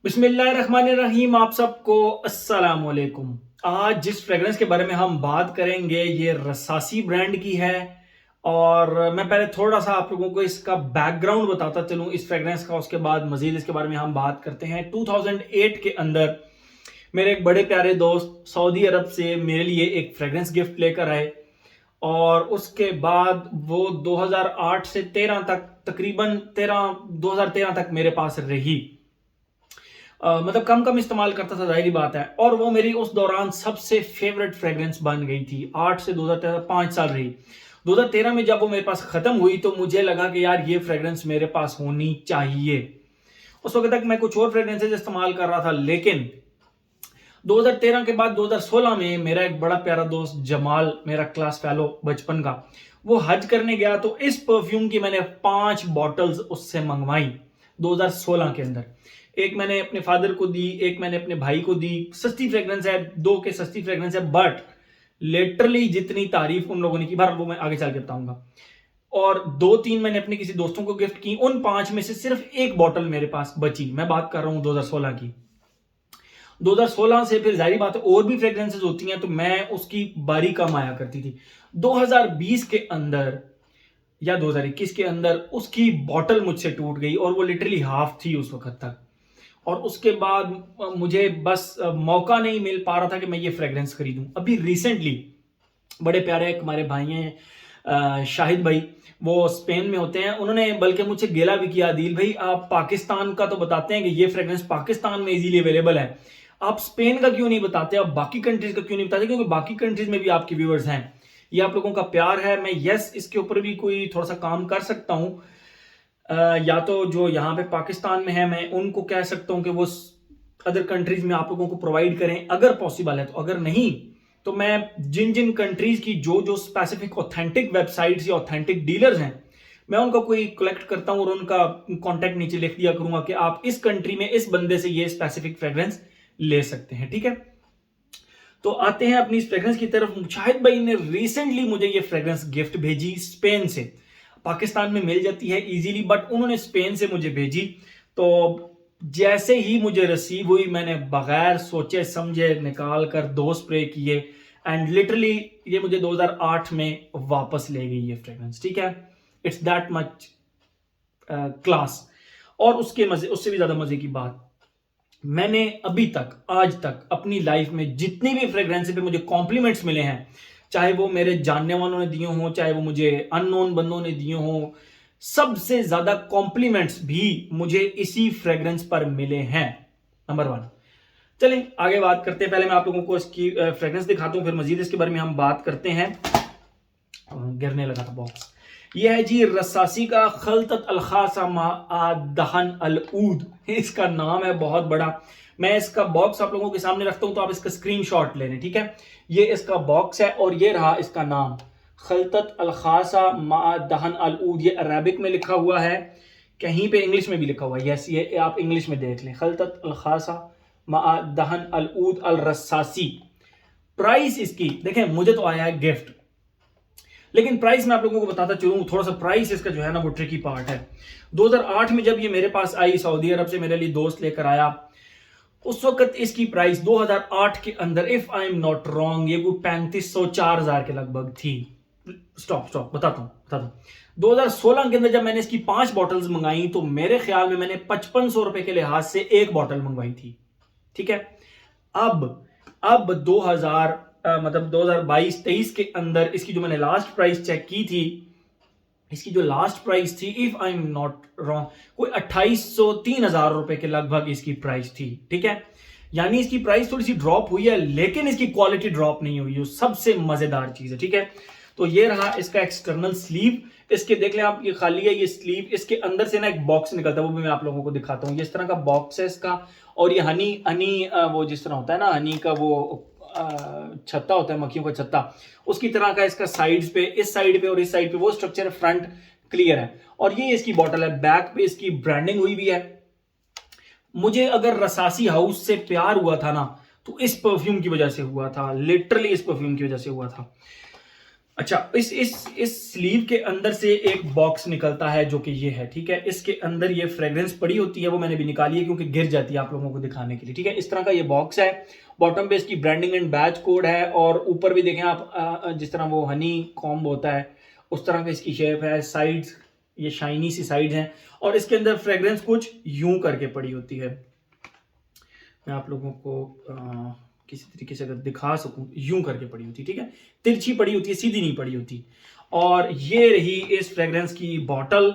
बिस्मिल्लाहिर्रहमानिर्रहीम। आप सबको अस्सलाम वालेकुम। आज जिस फ्रेग्रेंस के बारे में हम बात करेंगे ये रसासी ब्रांड की है। और मैं पहले थोड़ा सा आप लोगों को इसका बैकग्राउंड बताता चलूं इस फ्रेग्रेंस का, उसके बाद मजीद इसके बारे में हम बात करते हैं। 2008 के अंदर मेरे एक बड़े प्यारे दोस्त सऊदी अरब से मेरे लिए एक फ्रेग्रेंस गिफ्ट लेकर आए। और उसके बाद वो 2008 से 13 तक, तकरीबन 2013 तक मेरे पास रही। मतलब कम कम इस्तेमाल करता था, जाहिर बात है। और वो मेरी उस दौरान सबसे फेवरेट फ्रेग्रेंस बन गई थी। 8 से 2013, 5 साल रही। 2013 में जब वो मेरे पास खत्म हुई तो मुझे लगा कि यार ये फ्रेग्रेंस मेरे पास होनी चाहिए। उस वक्त तक मैं कुछ और फ्रेग्रेंसेज इस्तेमाल कर रहा था, लेकिन 2013 के बाद 2016 में मेरा एक बड़ा प्यारा दोस्त जमाल, मेरा क्लास फेलो बचपन का, वो हज करने गया। तो इस परफ्यूम की मैंने 5 बॉटल्स उससे मंगवाई 2016 के अंदर। एक मैंने अपने फादर को दी, एक मैंने अपने भाई को दी। सस्ती फ्रेग्रेंस है, 2 के सस्ती फ्रेग्रेंस है, बट लिटरली जितनी तारीफ उन लोगों ने की, बार वो मैं आगे चल के बताऊंगा। और 2-3 मैंने अपने किसी दोस्तों को गिफ्ट की। उन 5 में से सिर्फ एक बॉटल मेरे पास बची। मैं बात कर रहा हूं 2016 की। 2016 से फिर जाहिर बात है और भी फ्रेग्रेंसेज होती हैं, तो मैं उसकी बारी कम आया करती थी। 2020 के अंदर या 2021 के अंदर उसकी बॉटल मुझसे टूट गई, और वो लिटरली हाफ थी उस वक्त तक। और उसके बाद मुझे बस मौका नहीं मिल पा रहा था कि मैं ये फ्रेग्रेंस खरीदूं। अभी रिसेंटली बड़े प्यारे एक हमारे भाई हैं, शाहिद भाई, वो स्पेन में होते हैं। उन्होंने बल्कि मुझसे गिला भी किया, आदिल भाई आप पाकिस्तान का तो बताते हैं कि ये फ्रेग्रेंस पाकिस्तान में इजीली अवेलेबल है, आप स्पेन का क्यों नहीं बताते, आप बाकी कंट्रीज का क्यों नहीं बताते, क्योंकि बाकी कंट्रीज में भी आपके व्यूअर्स हैं। ये आप लोगों का प्यार है। मैं यस इसके ऊपर भी कोई थोड़ा सा काम कर सकता हूं। या तो जो यहाँ पे पाकिस्तान में है मैं उनको कह सकता हूं कि वो अदर कंट्रीज में आप लोगों को प्रोवाइड करें, अगर पॉसिबल है तो। अगर नहीं तो मैं जिन जिन कंट्रीज की जो जो स्पेसिफिक ऑथेंटिक वेबसाइट्स या ऑथेंटिक डीलर्स हैं, मैं उनका कोई कलेक्ट करता हूं और उनका कांटेक्ट नीचे लिख दिया करूंगा कि आप इस कंट्री में इस बंदे से ये स्पेसिफिक फ्रेग्रेंस ले सकते हैं। ठीक है, तो आते हैं अपनी इस फ्रेग्रेंस की तरफ। शाहिद भाई ने रिसेंटली मुझे ये फ्रेग्रेंस गिफ्ट भेजी स्पेन से। पाकिस्तान में मिल जाती है इजीली, बट उन्होंने स्पेन से मुझे भेजी। तो जैसे ही मुझे रिसीव हुई, मैंने बगैर सोचे समझे निकाल कर 2 स्प्रे किए, एंड लिटरली ये मुझे 2008 में वापस ले गई ये फ्रेग्रेंस। ठीक है, इट्स दैट मच क्लास। और उसके मजे, उससे भी ज्यादा मजे की बात, मैंने अभी तक, आज तक अपनी लाइफ में जितनी भी फ्रेग्रेंस पे मुझे कॉम्प्लीमेंट्स मिले हैं, चाहे वो मेरे जानने वालों ने दिए हों, चाहे वो मुझे अननोन बंदों ने दिए हों, सबसे ज्यादा कॉम्प्लीमेंट्स भी मुझे इसी फ्रेग्रेंस पर मिले हैं। नंबर 1। चलिए आगे बात करते हैं। पहले मैं आप लोगों को इसकी फ्रेग्रेंस दिखाता हूं, फिर मजीद इसके बारे में हम बात करते हैं। गिरने लगा था बॉक्स। यह है जी रसासी का खलतत अलखासा मा दहन अल ऊद। इसका नाम है बहुत बड़ा। मैं इसका बॉक्स आप लोगों के सामने रखता हूं, तो आप इसका स्क्रीनशॉट ले लें। ठीक है, ये इसका बॉक्स है और ये रहा इसका नाम, खलतत अलखासा मा दहन अल ऊद। ये अरेबिक में लिखा हुआ है, कहीं पे इंग्लिश में भी लिखा हुआ है। यस, ये आप इंग्लिश में देख लें, खलतत अलखासा मा दहन अल ऊद अल रसासी। प्राइस इसकी देखें, मुझे तो आया है गिफ्ट, लेकिन प्राइस मैं आप लोगों को बताता चलूं। थोड़ा सा प्राइस इसका जो है ना वो ट्रिकी पार्ट है। 2008 में जब ये मेरे पास आई, सऊदी अरब से मेरे लिए दोस्त लेकर आया, उस वक्त इसकी प्राइस 2008 के अंदर, if I am not wrong, ये कोई 3500-4000 के लगभग थी। स्टॉप बताता हूं। 2016 के अंदर जब मैंने इसकी 5 बॉटल्स मंगाई, तो मेरे ख्याल में मैंने 5500 रुपए के लिहाज से एक बॉटल मंगवाई थी। ठीक है, अब 2000 मतलब 2022-23 के अंदर इसकी जो मैंने लास्ट प्राइस चेक की थी, इसकी जो लास्ट प्राइस थी, if I am not wrong, कोई 2800-3000 रुपए के लगभग इसकी प्राइस थी। ठीक है, यानी इसकी प्राइस थोड़ी सी ड्रॉप हुई है, लेकिन इसकी क्वालिटी ड्रॉप नहीं हुई है। सबसे मजेदार चीज है। ठीक है, तो ये रहा इसका एक्सटर्नल स्लीव। इसके देख लें आप, ये खाली है ये स्लीव। इसके अंदर से ना एक बॉक्स निकलता है, वो भी मैं आप लोगों को दिखाता हूँ। इस तरह का बॉक्स है इसका। और ये हनी वो जिस तरह होता है ना, हनी का वो छत्ता होता है, मक्खियों का छत्ता, उसकी तरह का इसका साइड्स पे, इस साइड पे और इस साइड पे वो स्ट्रक्चर, फ्रंट क्लियर है। और ये इसकी बॉटल है, बैक पे इसकी ब्रांडिंग हुई भी है। मुझे अगर रसासी हाउस से प्यार हुआ था ना, तो इस परफ्यूम की वजह से हुआ था, लिटरली इस परफ्यूम की वजह से हुआ था। अच्छा, इस स्लीव के अंदर से एक बॉक्स निकलता है जो कि ये है, ठीक है। इसके अंदर ये फ्रेग्रेंस पड़ी होती है, वो मैंने भी निकाली है क्योंकि गिर जाती है आप लोगों को दिखाने के लिए, ठीक है। इस तरह का ये बॉक्स है। बॉटम पे इसकी ब्रांडिंग एंड बैच कोड है और ऊपर भी देखें आप, जिस तरह वो हनी कॉम्ब होता है उस तरह का इसकी शेप है। साइड्स ये शाइनी सी साइड्स हैं और इसके अंदर फ्रेग्रेंस कुछ यूं करके पड़ी होती है। मैं आप लोगों को किसी तरीके से अगर दिखा सकूं, यूं करके पड़ी होती, ठीक है। तिरछी पड़ी होती है, सीधी नहीं पड़ी होती। और ये रही इस फ्रेग्रेंस की बॉटल।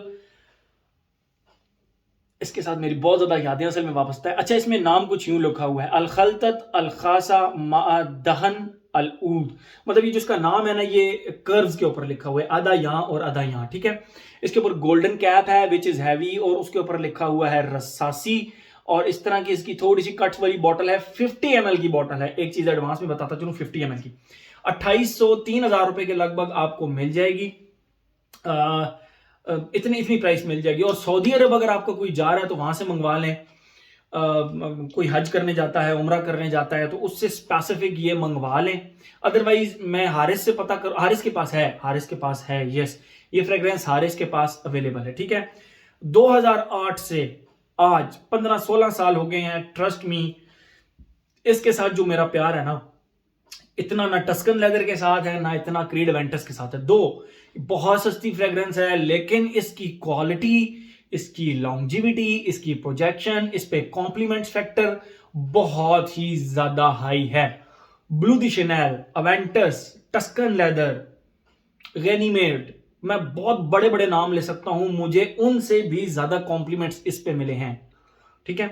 इसके साथ मेरी बहुत ज्यादा यादें असल में वापस है। अच्छा, इसमें नाम कुछ यूं लिखा हुआ है, अल खलतत अल खासा मा दहन अल ऊद। मतलब ये जो इसका नाम है ना, ये कर्व्स के ऊपर लिखा हुआ है, आधा यहाँ और आधा यहाँ, ठीक है। इसके ऊपर गोल्डन कैप है विच इज हैवी और उसके ऊपर लिखा हुआ है रसासी। और इस तरह की इसकी थोड़ी सी कट्स वाली बॉटल है, 50 ml की बॉटल है। एक चीज एडवांस में बताता चलूं, 50 ml की 2800 3000 रुपए के लगभग आपको मिल जाएगी। इतनी इतनी प्राइस मिल जाएगी। और सऊदी अरब अगर आपका कोई जा रहा है तो वहां से मंगवा लें। कोई हज करने जाता है, उम्रा करने जाता है, तो उससे स्पेसिफिक ये मंगवा लें। अदरवाइज मैं हारिस से पता कर, हारिस के पास है, यस, ये फ्रेग्रेंस हारिस के पास अवेलेबल है, ठीक है। 2008 से आज 15-16 साल हो गए हैं। ट्रस्ट मी, इसके साथ जो मेरा प्यार है ना, इतना ना टस्कन लेदर के साथ है ना इतना क्रीड वेंटस के साथ है। दो बहुत सस्ती फ्रेग्रेंस है, लेकिन इसकी क्वालिटी, इसकी लॉन्जिविटी, इसकी प्रोजेक्शन, इस पे कॉम्प्लीमेंट्स फैक्टर बहुत ही ज्यादा हाई है। ब्लू दी शनेल, अवेंटस, टस्कन लेदर, गैनीमेड, मैं बहुत बड़े बड़े नाम ले सकता हूं, मुझे उनसे भी ज्यादा कॉम्प्लीमेंट्स इस पे मिले हैं, ठीक है।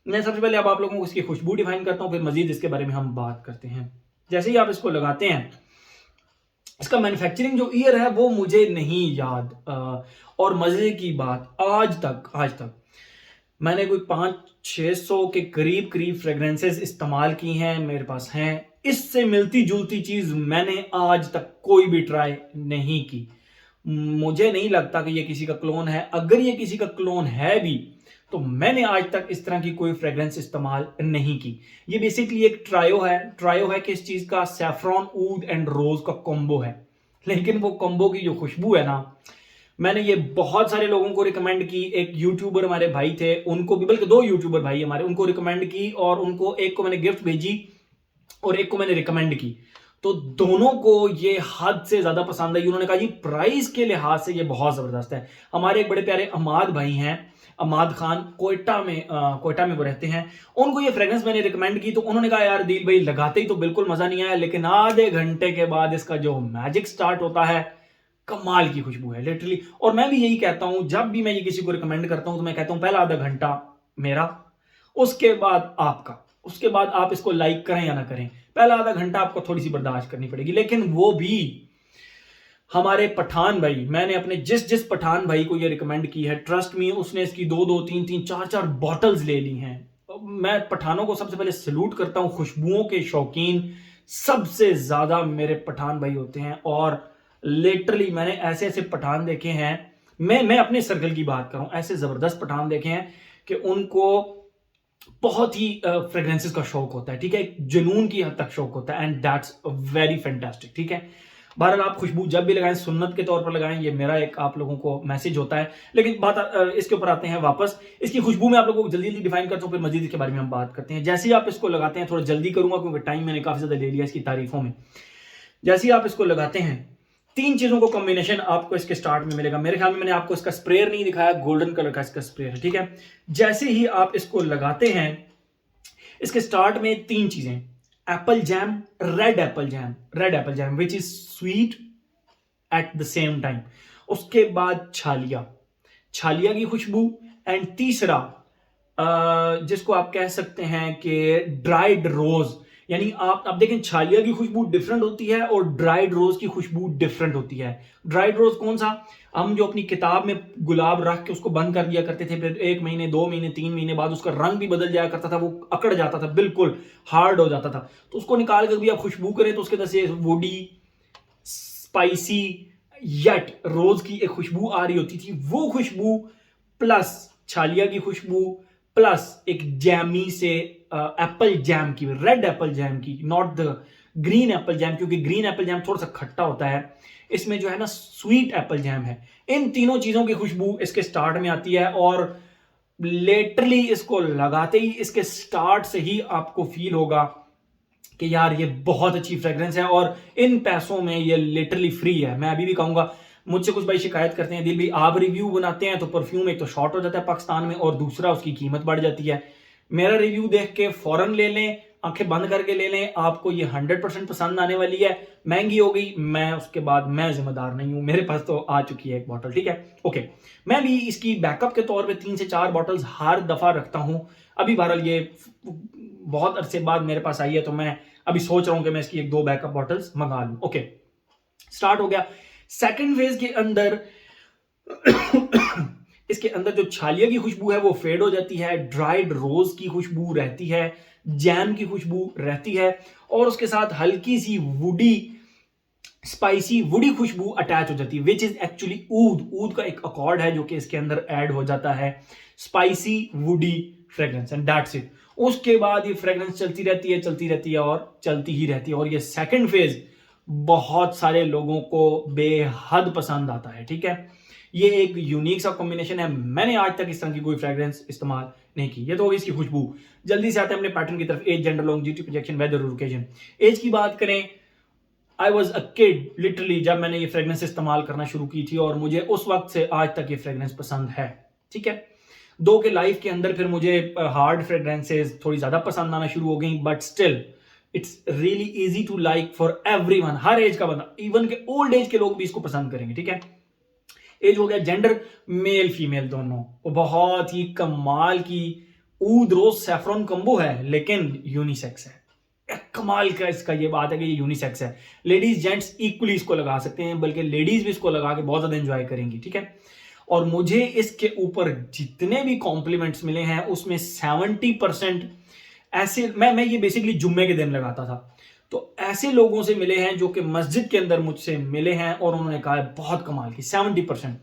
मैं सबसे पहले अब आप लोगों को इसकी खुशबू डिफाइन करता हूं, फिर मजीद इसके बारे में हम बात करते हैं। जैसे ही आप इसको लगाते हैं, इसका मैन्युफैक्चरिंग जो ईयर है वो मुझे नहीं याद। और मजे की बात, आज तक मैंने कोई 500-600 के करीब करीब फ्रेग्रेंसेस इस्तेमाल की हैं, मेरे पास हैं। इससे मिलती जुलती चीज मैंने आज तक कोई भी ट्राई नहीं की। मुझे नहीं लगता कि ये किसी का क्लोन है। अगर ये किसी का क्लोन है भी तो मैंने आज तक इस तरह की कोई फ्रेग्रेंस इस्तेमाल नहीं की। ये बेसिकली एक ट्रायो है किस चीज का, सैफरॉन, ऊद एंड रोज का कॉम्बो है। लेकिन वो कॉम्बो की जो खुशबू है ना, मैंने ये बहुत सारे लोगों को रिकमेंड की। एक यूट्यूबर हमारे भाई थे, उनको भी, बल्कि 2 यूट्यूबर भाई हमारे, उनको रिकमेंड की और उनको एक को मैंने गिफ्ट भेजी और एक को मैंने रिकमेंड की। तो दोनों को ये हद से ज्यादा पसंद आई। उन्होंने कहा जी प्राइस के लिहाज से ये बहुत जबरदस्त है। हमारे एक बड़े प्यारे अमाद भाई हैं, अमाद खान, कोयटा में वो रहते हैं। उनको ये फ्रेग्रेंस मैंने रिकमेंड की तो उन्होंने कहा यार दिल भाई लगाते ही तो बिल्कुल मजा नहीं आया, लेकिन आधे घंटे के बाद इसका जो मैजिक स्टार्ट होता है, कमाल की खुशबू है लिटरली। और मैं भी यही कहता हूं, जब भी मैं ये किसी को रिकमेंड करता हूं तो मैं कहता हूं पहला आधा घंटा मेरा, उसके बाद आपका, उसके बाद आप इसको लाइक करें या ना करें, पहला आधा घंटा आपको थोड़ी सी बर्दाश्त करनी पड़ेगी। लेकिन वो भी हमारे पठान भाई, मैंने अपने जिस पठान भाई को ये रिकमेंड की है, ट्रस्ट मी, उसने इसकी 2-2 3-3 4-4 बॉटल्स ले ली हैं। मैं पठानों को सबसे पहले सल्यूट करता हूं, खुशबुओं के शौकीन सबसे ज्यादा मेरे पठान भाई होते हैं। और लिटरली मैंने ऐसे ऐसे पठान देखे हैं, मैं अपने सर्कल की बात करूं, ऐसे जबरदस्त पठान देखे हैं कि उनको बहुत ही फ्रेग्रेंसेस का शौक होता है, ठीक है, एक जुनून की हद तक शौक होता है, एंड दैट्स वेरी फैंटास्टिक, ठीक है। बहरहाल आप खुशबू जब भी लगाएं सुन्नत के तौर पर लगाएं, ये मेरा एक आप लोगों को मैसेज होता है। लेकिन बात इसके ऊपर आते हैं वापस। इसकी खुशबू में आप लोगों को जल्दी जल्दी डिफाइन करता हूं, फिर मजीद इसके बारे में हम बात करते हैं। जैसे ही आप इसको लगाते हैं, थोड़ा जल्दी करूंगा क्योंकि टाइम मैंने काफी ज्यादा ले लिया इसकी तारीफों में। जैसे ही आप इसको लगाते हैं, 3 चीजों को कॉम्बिनेशन आपको इसके स्टार्ट में मिलेगा। मेरे ख्याल में मैंने आपको इसका स्प्रेयर नहीं दिखाया, गोल्डन कलर का इसका स्प्रे है, ठीक है। जैसे ही आप इसको लगाते हैं, इसके स्टार्ट में 3 चीजें, Apple jam, red Apple jam which is sweet at the same time. उसके बाद छालिया की खुशबू। एंड तीसरा जिसको आप कह सकते हैं कि ड्राइड रोज। यानी आप देखें, छालिया की खुशबू डिफरेंट होती है और ड्राइड रोज की खुशबू डिफरेंट होती है। ड्राइड रोज कौन सा, हम जो अपनी किताब में गुलाब रख के उसको बंद कर दिया करते थे, फिर 1 महीने 2 महीने 3 महीने बाद उसका रंग भी बदल जाया करता था, वो अकड़ जाता था, बिल्कुल हार्ड हो जाता था। तो उसको निकाल कर भी आप खुशबू करें तो उसके अंदर से वुडी, स्पाइसी, येट रोज की एक खुशबू आ रही होती थी। वो खुशबू प्लस छालिया की खुशबू प्लस एक जैमी से एप्पल जैम की, रेड एप्पल जैम की, not the green Apple jam, क्योंकि ग्रीन एप्पल जैम थोड़ा सा खट्टा होता है, इसमें जो है ना स्वीट एप्पल जैम है। इन तीनों चीजों की खुशबू इसके स्टार्ट में आती है और लिटरली इसको लगाते ही इसके स्टार्ट से ही आपको फील होगा कि यार ये बहुत अच्छी फ्रेग्रेंस है और इन पैसों में ये लिटरली फ्री है। मैं अभी भी कहूंगा, मुझसे कुछ भाई शिकायत करते हैं, दिल भी आप रिव्यू बनाते हैं तो परफ्यूम एक तो शॉर्ट हो जाता है पाकिस्तान में और दूसरा उसकी कीमत बढ़ जाती है। मेरा रिव्यू देख के फौरन ले लें, आंखें बंद करके ले लें, आपको ये 100% पसंद आने वाली है। महंगी हो गई, मैं उसके बाद मैं जिम्मेदार नहीं हूं, मेरे पास तो आ चुकी है एक बॉटल, ठीक है ओके। मैं भी इसकी बैकअप के तौर पे 3 से 4 बॉटल्स हर दफा रखता हूं। अभी बहरहाल ये बहुत अरसे बाद मेरे पास आई है तो मैं अभी सोच रहा हूं कि मैं इसकी 1-2 बैकअप बॉटल्स मंगा लूं। ओके, स्टार्ट हो गया। सेकंड फेज के अंदर इसके अंदर जो छालिया की खुशबू है वो फेड हो जाती है, ड्राइड रोज की खुशबू रहती है, जैम की खुशबू रहती है और उसके साथ हल्की सी वुडी स्पाइसी वुडी खुशबू अटैच हो जाती है, विच इज एक्चुअली ऊद का एक अकॉर्ड है जो कि इसके अंदर ऐड हो जाता है, spicy woody fragrance, and that's it. उसके बाद ये फ्रेग्रेंस चलती रहती है और चलती ही रहती है और ये सेकंड फेज बहुत सारे लोगों को बेहद पसंद आता है, ठीक है। ये एक यूनिक सा कॉम्बिनेशन है, मैंने आज तक इस तरह की कोई फ्रेग्रेंस इस्तेमाल नहीं की। ये तो होगी इसकी खुशबू। जल्दी से आते हैं अपने पैटर्न की तरफ, age, gender, longevity, projection, weather और ओकेजन। एज की बात करें, I was a kid literally जब मैंने ये फ्रेग्रेंस इस्तेमाल करना शुरू की थी और मुझे उस वक्त से आज तक ये फ्रेग्रेंस पसंद है, ठीक है। दो के लाइफ के अंदर फिर मुझे हार्ड फ्रेग्रेंसेस थोड़ी ज्यादा पसंद आना शुरू हो गई, but still it's really easy to like for everyone, हर एज का बंदा, इवन के ओल्ड एज के लोग भी इसको पसंद करेंगे, ठीक है। एज हो गया, जेंडर मेल फीमेल दोनों, वो बहुत ही कमाल की ऊद रोज सैफरन कम्बो है लेकिन यूनिसेक्स है। कमाल का इसका ये बात है कि ये यूनिसेक्स है, लेडीज जेंट्स इक्वली इसको लगा सकते हैं, बल्कि लेडीज भी इसको लगा के बहुत ज्यादा एंजॉय करेंगी, ठीक है। और मुझे इसके ऊपर जितने भी कॉम्प्लीमेंट्स मिले हैं उसमें 70% ऐसे, मैं ये बेसिकली जुम्मे के दिन लगाता था, तो ऐसे लोगों से मिले हैं जो कि मस्जिद के अंदर मुझसे मिले हैं और उन्होंने कहा है बहुत कमाल की 70%।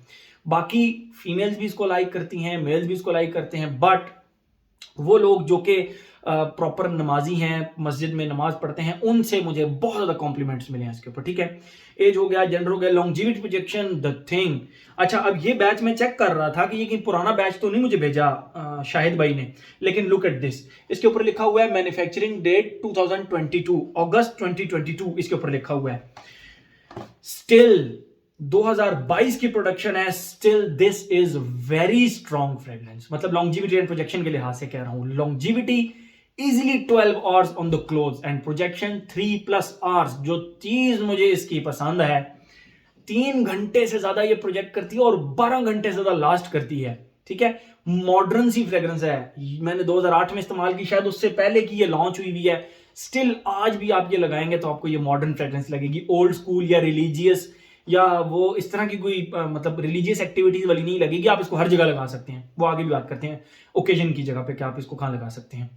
बाकी फीमेल्स भी इसको लाइक करती हैं, मेल्स भी इसको लाइक करते हैं, बट वो लोग जो कि प्रॉपर नमाजी हैं, मस्जिद में नमाज पढ़ते हैं, उनसे मुझे बहुत ज्यादा कॉम्प्लीमेंट्स मिले हैं इसके ऊपर, ठीक है। एज हो गया, जेंडर हो गया, लॉन्जेविटी, प्रोजेक्शन, द थिंग। अच्छा, अब ये बैच मैं चेक कर रहा था कि ये पुराना बैच तो नहीं मुझे भेजा शाहिद भाई ने, लेकिन लुक एट दिस, इसके ऊपर लिखा हुआ है मैन्युफैक्चरिंग डेट 2022, अगस्त 2022 इसके ऊपर लिखा हुआ है। स्टिल 2022 की प्रोडक्शन है, still this is very strong fragrance, मतलब लॉन्जेविटी एंड प्रोजेक्शन के लिहाज से कह रहा हूं। Longevity easily 12 hours on the close and projection 3+ hours. जो चीज मुझे इसकी पसंद है, 3 घंटे से ज्यादा ये प्रोजेक्ट करती है और 12 घंटे से ज्यादा लास्ट करती है, ठीक है। मॉडर्न सी फ्रेग्रेंस है, मैंने 2008 में इस्तेमाल की, शायद उससे पहले की ये लॉन्च हुई है। स्टिल आज भी आप ये लगाएंगे तो आपको ये मॉडर्न फ्रेग्रेंस लगेगी, ओल्ड स्कूल या रिलीजियस या वो इस तरह की कोई मतलब रिलीजियस एक्टिविटीज वाली नहीं लगेगी। आप इसको हर जगह लगा सकते हैं, वो आगे भी बात करते हैं ओकेजन की जगह पे कि आप इसको कहां लगा सकते हैं।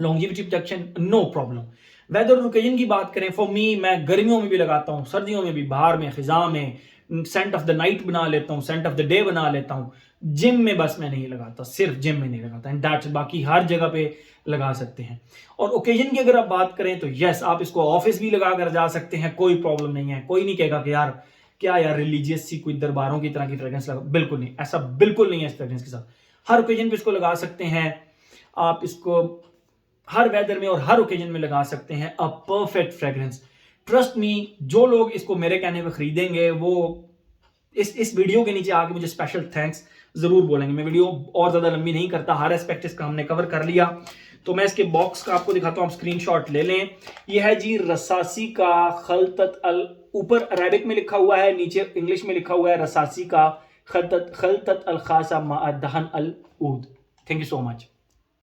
Longevity, protection, no problem. Weather और ओकेजन की बात करें, फॉर मी, मैं गर्मियों में भी लगाता हूँ, सर्दियों में भी, बाहर में, खिजा में, सेंट ऑफ द नाइट बना लेता हूँ, सेंट ऑफ द डे बना लेता हूँ। जिम में बस मैं नहीं लगाता, सिर्फ जिम में नहीं लगाता, एंड दैट्स, बाकी हर जगह पे लगा सकते हैं। और ओकेजन की अगर आप बात करें तो यस, आप इसको ऑफिस भी लगा कर जा सकते हैं, कोई प्रॉब्लम नहीं है। कोई नहीं कहेगा कि यार क्या यार रिलीजियस सी कोई दरबारों की तरह की फ्रेग्रेंस लगा, बिल्कुल नहीं, ऐसा बिल्कुल नहीं है इस फ्रेग्रेंस के साथ। हर ओकेजन पे इसको लगा सकते हैं आप, इसको हर वेदर में और हर ओकेजन में लगा सकते हैं। A perfect fragrance, trust me. जो लोग इसको मेरे कहने पे खरीदेंगे वो इस वीडियो के नीचे आके मुझे स्पेशल थैंक्स जरूर बोलेंगे। मैं वीडियो और ज्यादा लंबी नहीं करता, हर एस्पेक्ट इसका हमने कवर कर लिया। तो मैं इसके बॉक्स का आपको दिखाता हूं, आप स्क्रीनशॉट ले लें। यह है जी रसासी का खलतत अल, ऊपर अरेबिक में लिखा हुआ है, नीचे इंग्लिश में लिखा हुआ है रसासी का खलतत अल खासा मा दहन अल ऊद। Thank you so much.